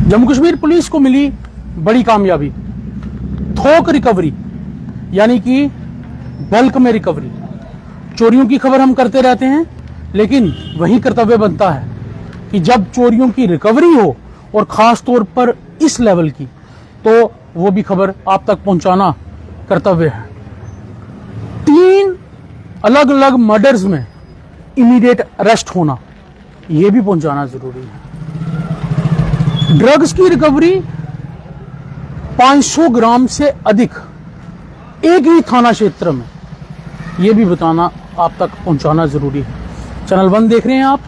Jammu Kashmir police को मिली बड़ी कामयाबी, थोक रिकवरी यानी कि बल्क में रिकवरी। चोरियों की खबर हम करते रहते हैं, लेकिन वही कर्तव्य बनता है कि जब चोरियों की रिकवरी हो और खास तौर पर इस लेवल की, तो वो भी खबर आप तक पहुंचाना कर्तव्य है। 3 अलग अलग मर्डर्स में इमीडिएट अरेस्ट होना, ये भी पहुंचाना जरूरी है। ड्रग्स की रिकवरी 500 ग्राम से अधिक एक ही थाना क्षेत्र में, यह भी बताना आप तक पहुंचाना जरूरी है। चैनल 1 देख रहे हैं आप,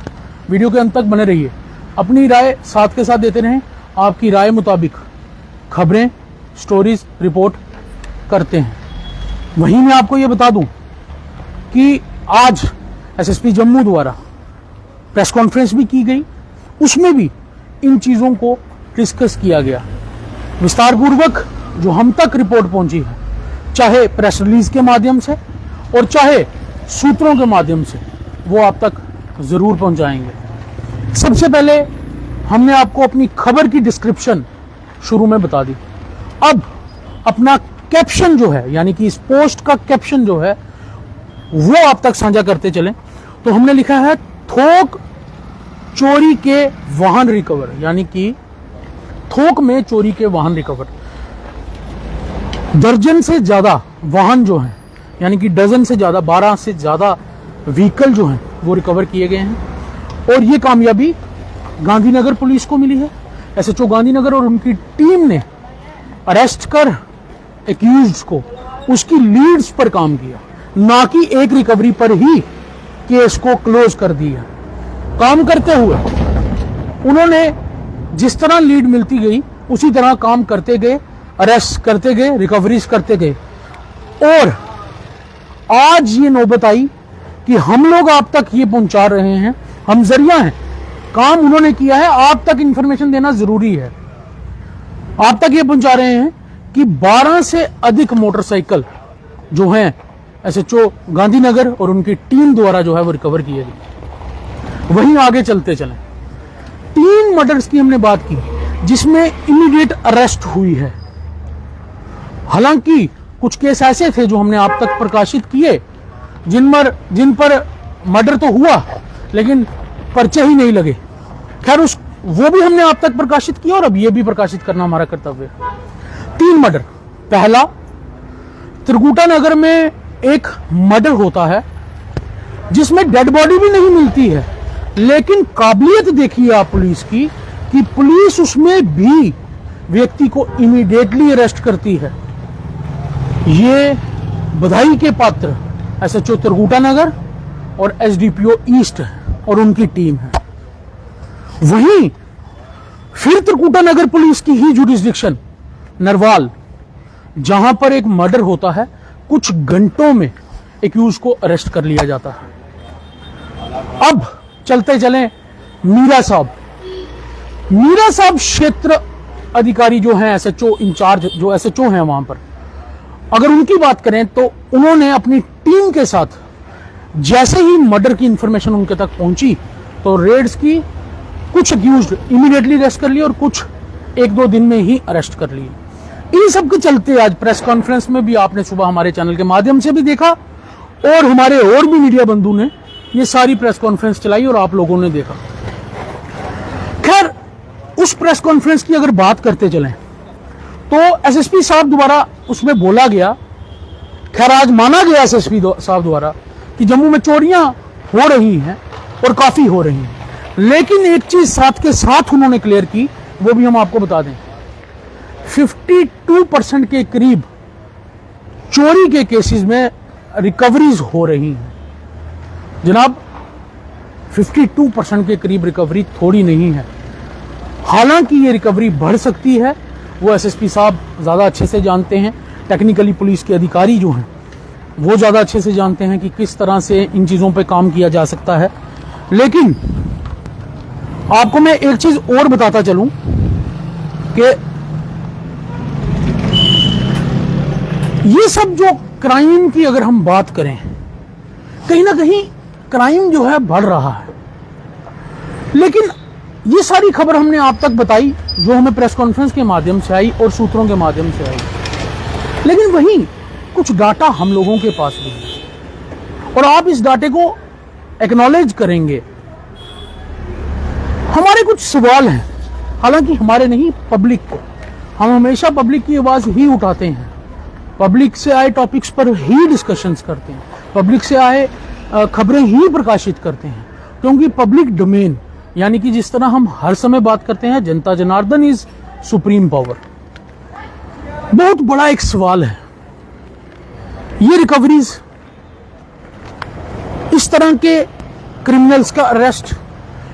वीडियो के अंत तक बने रहिए, अपनी राय साथ के साथ देते रहें। आपकी राय मुताबिक खबरें, स्टोरीज रिपोर्ट करते हैं। वहीं मैं आपको यह बता दूं कि आज एसएसपी जम्मू द्वारा प्रेस कॉन्फ्रेंस भी की गई, उसमें भी इन चीजों को डिस्कस किया गया विस्तार पूर्वक। जो हम तक रिपोर्ट पहुंची है, चाहे प्रेस रिलीज के माध्यम से और चाहे सूत्रों के माध्यम से, वो आप तक जरूर पहुंचाएंगे। सबसे पहले हमने आपको अपनी खबर की डिस्क्रिप्शन शुरू में बता दी। अब अपना कैप्शन जो है, यानी कि इस पोस्ट का कैप्शन जो है, वो आप तक साझा करते चलें। तो हमने लिखा है थोक चोरी के वाहन रिकवर, यानी कि थोक में चोरी के वाहन रिकवर। दर्जन से ज्यादा वाहन जो हैं, यानी कि डजन से ज्यादा, 12 से ज्यादा व्हीकल जो हैं वो रिकवर किए गए हैं। और ये कामयाबी गांधीनगर पुलिस को मिली है। एसएचओ गांधीनगर और उनकी टीम ने अरेस्ट कर एक्यूज्ड को उसकी लीड्स पर काम किया, ना कि एक रिकवरी पर ही केस को क्लोज कर दिया। काम करते हुए उन्होंने जिस तरह लीड मिलती गई उसी तरह काम करते गए, अरेस्ट करते गए, रिकवरीज करते गए। और आज ये नौबत आई कि हम लोग आप तक ये पहुंचा रहे हैं, हम जरिया हैं। काम उन्होंने किया है, आप तक इंफॉर्मेशन देना जरूरी है। आप तक ये पहुंचा रहे हैं कि 12 से अधिक मोटरसाइकिल जो हैं एसएचओ गांधीनगर और उनकी टीम द्वारा जो है वो रिकवर किए गए। वहीं आगे चलते चलें, 3 मर्डर्स की हमने बात की जिसमें इमीडिएट अरेस्ट हुई है। हालांकि कुछ केस ऐसे थे जो हमने आप तक प्रकाशित किए जिन पर मर्डर तो हुआ लेकिन पर्चे ही नहीं लगे। खैर वो भी हमने आप तक प्रकाशित किया और अब ये भी प्रकाशित करना हमारा कर्तव्य है। 3 मर्डर। पहला, त्रिकुटा नगर में एक मर्डर होता है जिसमें डेड बॉडी भी नहीं मिलती है, लेकिन काबिलियत देखिए आप पुलिस की कि पुलिस उसमें भी व्यक्ति को इमीडिएटली अरेस्ट करती है। ये बधाई के पात्र एसएचओ त्रिकुटा नगर और एसडीपीओ ईस्ट और उनकी टीम है। वहीं फिर त्रिकुटा नगर पुलिस की ही जुरिस्डिक्शन नरवाल, जहां पर एक मर्डर होता है, कुछ घंटों में एक्यूज को अरेस्ट कर लिया जाता है। अब चलते चलें मीरा साहब क्षेत्र अधिकारी जो हैं, एसएचओ इंचार्ज जो एसएचओ हैं वहां पर, अगर उनकी बात करें तो उन्होंने अपनी टीम के साथ जैसे ही मर्डर की इंफॉर्मेशन उनके तक पहुंची तो रेड्स की, कुछ अक्यूज्ड इमीडिएटली अरेस्ट कर लिए और कुछ 1-2 दिन में ही अरेस्ट कर लिए। इन सब के चलते आज प्रेस कॉन्फ्रेंस में भी आपने सुबह हमारे चैनल के माध्यम से भी देखा और हमारे और भी मीडिया बंधु ने ये सारी प्रेस कॉन्फ्रेंस चलाई और आप लोगों ने देखा। खैर, उस प्रेस कॉन्फ्रेंस की अगर बात करते चलें तो एसएसपी साहब द्वारा उसमें बोला गया, खैर आज माना गया एसएसपी साहब द्वारा कि जम्मू में चोरियां हो रही हैं और काफी हो रही हैं, लेकिन एक चीज साथ के साथ उन्होंने क्लियर की, वो भी हम आपको बता दें। 52% के करीब चोरी के केसेस में रिकवरीज हो रही हैं। जनाब, 52% के करीब रिकवरी थोड़ी नहीं है। हालांकि ये रिकवरी बढ़ सकती है, वो एसएसपी साहब ज्यादा अच्छे से जानते हैं। टेक्निकली पुलिस के अधिकारी जो हैं वो ज्यादा अच्छे से जानते हैं कि किस तरह से इन चीजों पे काम किया जा सकता है। लेकिन आपको मैं एक चीज और बताता चलूं कि ये सब जो क्राइम की अगर हम बात करें, कहीं ना कहीं क्राइम जो है बढ़ रहा है, लेकिन ये सारी खबर हमने आप तक बताई जो हमें प्रेस कॉन्फ्रेंस के माध्यम से आई और सूत्रों के माध्यम से आई, लेकिन वहीं कुछ डाटा हम लोगों के पास भी है और आप इस डाटे को एक्नॉलेज करेंगे। हमारे कुछ सवाल हैं, हालांकि हमारे नहीं, पब्लिक को। हम हमेशा पब्लिक की आवाज ही उठाते हैं, पब्लिक से आए टॉपिक्स पर ही डिस्कशंस करते हैं, पब्लिक से आए खबरें ही प्रकाशित करते हैं, क्योंकि पब्लिक डोमेन यानी कि जिस तरह हम हर समय बात करते हैं जनता जनार्दन इज सुप्रीम पावर। बहुत बड़ा एक सवाल है, ये रिकवरीज, इस तरह के क्रिमिनल्स का अरेस्ट,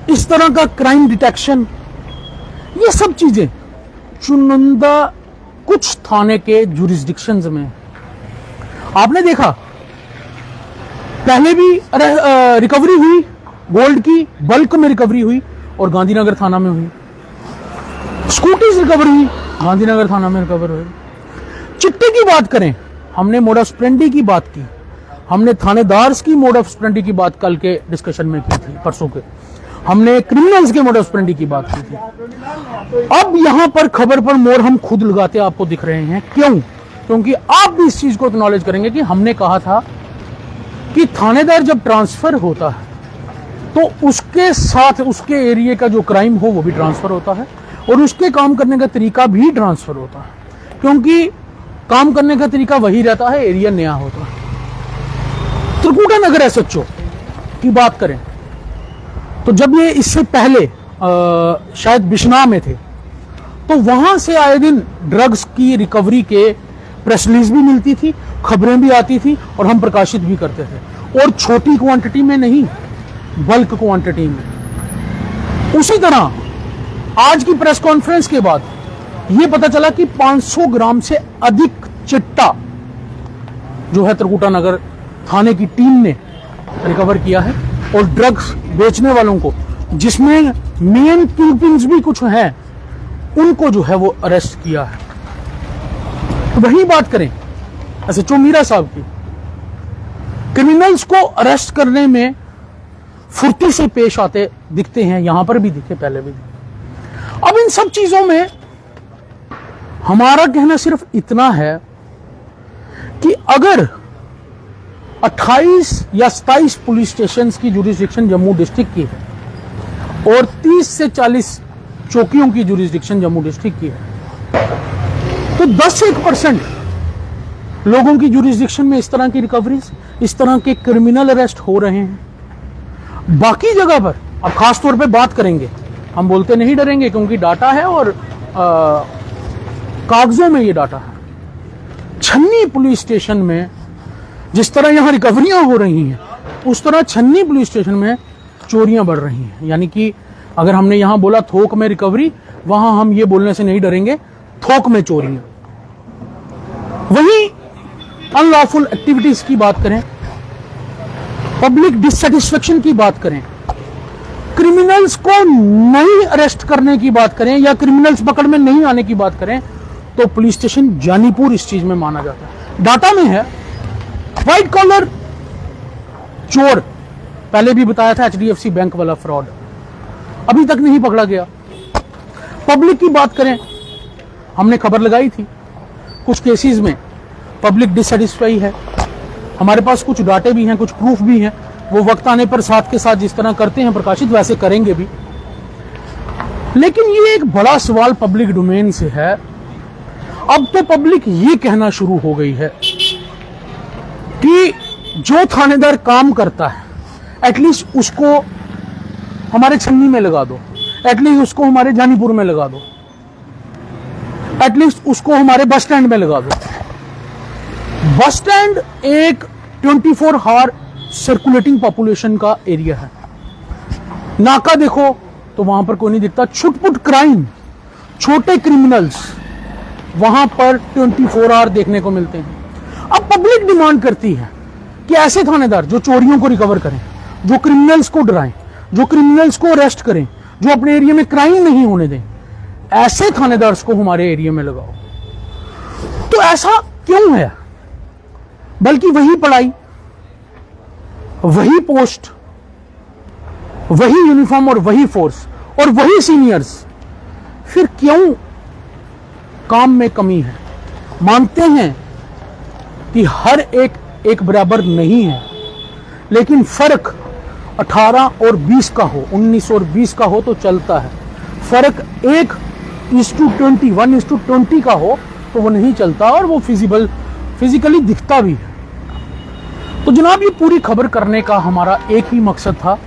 इस तरह का क्राइम डिटेक्शन, ये सब चीजें चुनिंदा कुछ थाने के जुरिस्डिक्शंस में। आपने देखा पहले भी रिकवरी हुई गोल्ड की, बल्क में रिकवरी हुई और गांधीनगर थाना में हुई। स्कूटीज रिकवर हुई, गांधीनगर थाना में रिकवर हुई। चिट्टे की बात करें, हमने मोड ऑफ स्प्रेंडी की बात की, हमने थानेदार्स की मोड ऑफ स्प्रेंडी की बात कल के डिस्कशन में की थी, परसों के हमने क्रिमिनल्स के मोड ऑफ स्प्रेंडी की बात की थी। अब यहां पर खबर पर मोर हम खुद लगाते आपको दिख रहे हैं। क्यों? क्योंकि आप भी इस चीज को एक्नॉलेज करेंगे कि हमने कहा था कि थानेदार जब ट्रांसफर होता है तो उसके साथ उसके एरिया का जो क्राइम हो वो भी ट्रांसफर होता है और उसके काम करने का तरीका भी ट्रांसफर होता है, क्योंकि काम करने का तरीका वही रहता है, एरिया नया होता है। त्रिकुटा नगर एसएचओ की बात करें तो जब ये इससे पहले शायद बिश्नाह में थे तो वहां से आए दिन ड्रग्स की रिकवरी के प्रेस रिलीज भी मिलती थी, खबरें भी आती थी और हम प्रकाशित भी करते थे, और छोटी क्वांटिटी में नहीं, बल्क क्वांटिटी में। उसी तरह आज की प्रेस कॉन्फ्रेंस के बाद यह पता चला कि 500 ग्राम से अधिक चिट्टा जो है त्रिकुटा नगर थाने की टीम ने रिकवर किया है और ड्रग्स बेचने वालों को, जिसमें मेन किंगपिन्स भी कुछ हैं, उनको जो है वो अरेस्ट किया है। तो वही बात करें एसएचओ मीरा साहब की, क्रिमिनल्स को अरेस्ट करने में फुर्ती से पेश आते दिखते हैं, यहां पर भी दिखे, पहले भी दिखे। अब इन सब चीजों में हमारा कहना सिर्फ इतना है कि अगर 28 या 27 पुलिस स्टेशन की जुरिस्डिक्शन जम्मू डिस्ट्रिक्ट की है और 30 से 40 चौकियों की जुरिस्डिक्शन जम्मू डिस्ट्रिक्ट की है, तो 10-1% लोगों की जुरिस्डिक्शन में इस तरह की रिकवरीज, इस तरह के क्रिमिनल अरेस्ट हो रहे हैं। बाकी जगह पर अब खास तौर पे बात करेंगे, हम बोलते नहीं डरेंगे क्योंकि डाटा है और कागजों में ये डाटा है। छन्नी पुलिस स्टेशन में जिस तरह यहां रिकवरियां हो रही हैं, उस तरह छन्नी पुलिस स्टेशन में चोरियां बढ़ रही हैं। यानी कि अगर हमने यहां बोला थोक में रिकवरी, वहां हम ये बोलने से नहीं डरेंगे, थोक में चोरियां। वहीं अनलॉफुल एक्टिविटीज की बात करें, पब्लिक डिससेटिस्फेक्शन की बात करें, क्रिमिनल्स को नहीं अरेस्ट करने की बात करें या क्रिमिनल्स पकड़ में नहीं आने की बात करें, तो पुलिस स्टेशन जानीपुर इस चीज में माना जाता है। डाटा में है व्हाइट कॉलर चोर, पहले भी बताया था एचडीएफसी बैंक वाला फ्रॉड, अभी तक नहीं पकड़ा गया। पब्लिक की बात करें, हमने खबर लगाई थी, कुछ केसेस में पब्लिक डिससेटिस्फाई है, हमारे पास कुछ डाटे भी हैं, कुछ प्रूफ भी हैं, वो वक्त आने पर साथ के साथ जिस तरह करते हैं प्रकाशित वैसे करेंगे भी। लेकिन ये एक बड़ा सवाल पब्लिक डोमेन से है। अब तो पब्लिक ये कहना शुरू हो गई है कि जो थानेदार काम करता है एटलीस्ट उसको हमारे छन्नी में लगा दो, एटलीस्ट उसको हमारे जानीपुर में लगा दो, एटलीस्ट उसको हमारे बस स्टैंड में लगा दो। बस स्टैंड एक 24 आवर सर्कुलेटिंग पॉपुलेशन का एरिया है। नाका देखो तो वहां पर कोई नहीं दिखता। छुटपुट क्राइम, छोटे क्रिमिनल्स वहां पर 24 आवर देखने को मिलते हैं। अब पब्लिक डिमांड करती है कि ऐसे थानेदार जो चोरियों को रिकवर करें, जो क्रिमिनल्स को डराएं, जो क्रिमिनल्स को अरेस्ट करें, जो अपने एरिया में क्राइम नहीं होने दें, ऐसे थानेदार्स को हमारे एरिया में लगाओ। तो ऐसा क्यों है? बल्कि वही पढ़ाई, वही पोस्ट, वही यूनिफॉर्म और वही फोर्स और वही सीनियर्स फिर क्यों काम में कमी है। मानते हैं कि हर एक बराबर नहीं है, लेकिन फर्क 18 और 20 का हो, 19 और 20 का हो तो चलता है। फर्क 1:20, 1:20 का हो तो वो नहीं चलता और वो फिजिकली दिखता भी है। तो जनाब, ये पूरी खबर करने का हमारा एक ही मकसद था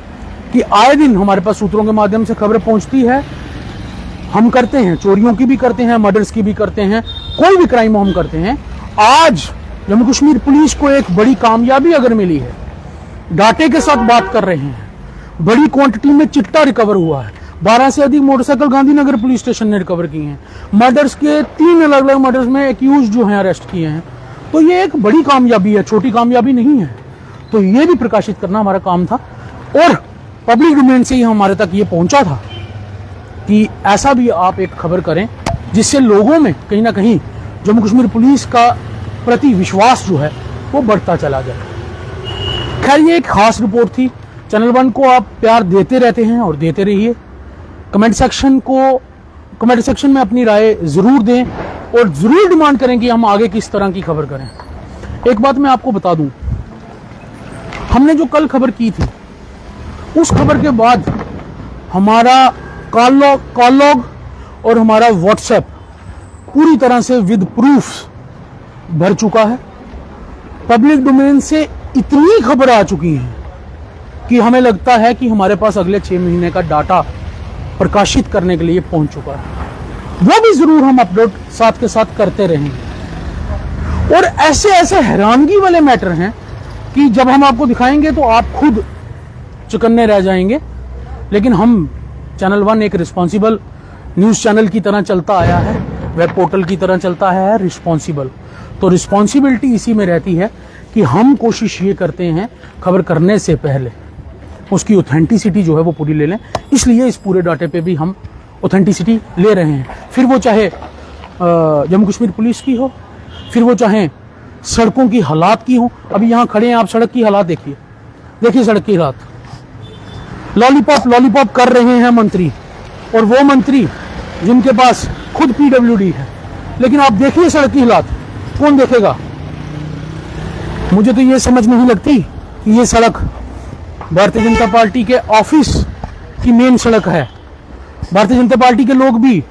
कि आए दिन हमारे पास सूत्रों के माध्यम से खबरें पहुंचती है, हम करते हैं, चोरियों की भी करते हैं, मर्डर्स की भी करते हैं, कोई भी क्राइम हम करते हैं। आज जम्मू कश्मीर पुलिस को एक बड़ी कामयाबी अगर मिली है, डाटे के साथ बात कर रहे हैं, बड़ी क्वांटिटी में चिट्टा रिकवर हुआ है, 12 से अधिक मोटरसाइकिल गांधीनगर पुलिस स्टेशन ने रिकवर किए हैं, मर्डर्स के 3 अलग अलग मर्डर्स में एक्यूज जो हैं अरेस्ट किए हैं। तो ये एक बड़ी कामयाबी है, छोटी कामयाबी नहीं है। तो ये भी प्रकाशित करना हमारा काम था और पब्लिक डोमेन से ही हमारे तक ये पहुंचा था कि ऐसा भी आप एक खबर करें जिससे लोगों में कहीं ना कहीं जम्मू कश्मीर पुलिस का प्रति विश्वास जो है वो बढ़ता चला जाए। खैर, ये एक खास रिपोर्ट थी। चैनल 1 को आप प्यार देते रहते हैं और देते रहिए। कमेंट सेक्शन में अपनी राय जरूर दें और जरूर डिमांड करें कि हम आगे किस तरह की खबर करें। एक बात मैं आपको बता दूं, हमने जो कल खबर की थी उस खबर के बाद हमारा कॉल लॉग और हमारा व्हाट्सएप पूरी तरह से विद प्रूफ भर चुका है। पब्लिक डोमेन से इतनी खबर आ चुकी है कि हमें लगता है कि हमारे पास अगले 6 महीने का डाटा प्रकाशित करने के लिए पहुंच चुका है। वो भी जरूर हम अपलोड साथ के साथ करते रहेंगे। और ऐसे हैरानगी वाले मैटर हैं कि जब हम आपको दिखाएंगे तो आप खुद चौकन्ने रह जाएंगे। लेकिन हम चैनल 1 एक रिस्पॉन्सिबल न्यूज़ चैनल की तरह चलता आया है, वेब पोर्टल की तरह चलता है रिस्पॉन्सिबल। तो रिस्पॉन्सिबिलिटी इसी में रहती है कि हम कोशिश ये करते हैं खबर करने से पहले उसकी ऑथेंटिसिटी जो है वो पूरी ले लें। इसलिए इस पूरे डाटे पे भी हम ऑथेंटिसिटी ले रहे हैं, फिर वो चाहे जम्मू कश्मीर पुलिस की हो, फिर वो चाहे सड़कों की हालात की हो। अभी यहाँ खड़े हैं आप, सड़क की हालात देखिए सड़क की हालात। लॉलीपॉप कर रहे हैं मंत्री, और वो मंत्री जिनके पास खुद PWD है। लेकिन आप देखिए सड़क की हालात, कौन देखेगा? मुझे तो ये समझ नहीं लगती कि ये सड़क भारतीय जनता पार्टी के ऑफिस की मेन सड़क है। भारतीय जनता पार्टी के लोग भी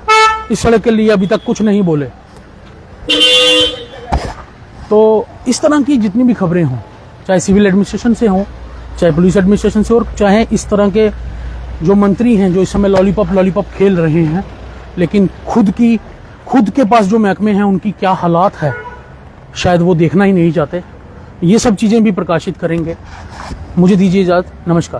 इस सड़क के लिए अभी तक कुछ नहीं बोले। तो इस तरह की जितनी भी खबरें हों, चाहे सिविल एडमिनिस्ट्रेशन से हों, चाहे पुलिस एडमिनिस्ट्रेशन से, और चाहे इस तरह के जो मंत्री हैं जो इस समय लॉलीपॉप खेल रहे हैं, लेकिन खुद के पास जो महकमे हैं उनकी क्या हालात है शायद वो देखना ही नहीं चाहते। ये सब चीज़ें भी प्रकाशित करेंगे। मुझे दीजिए इजाज़त। नमस्कार।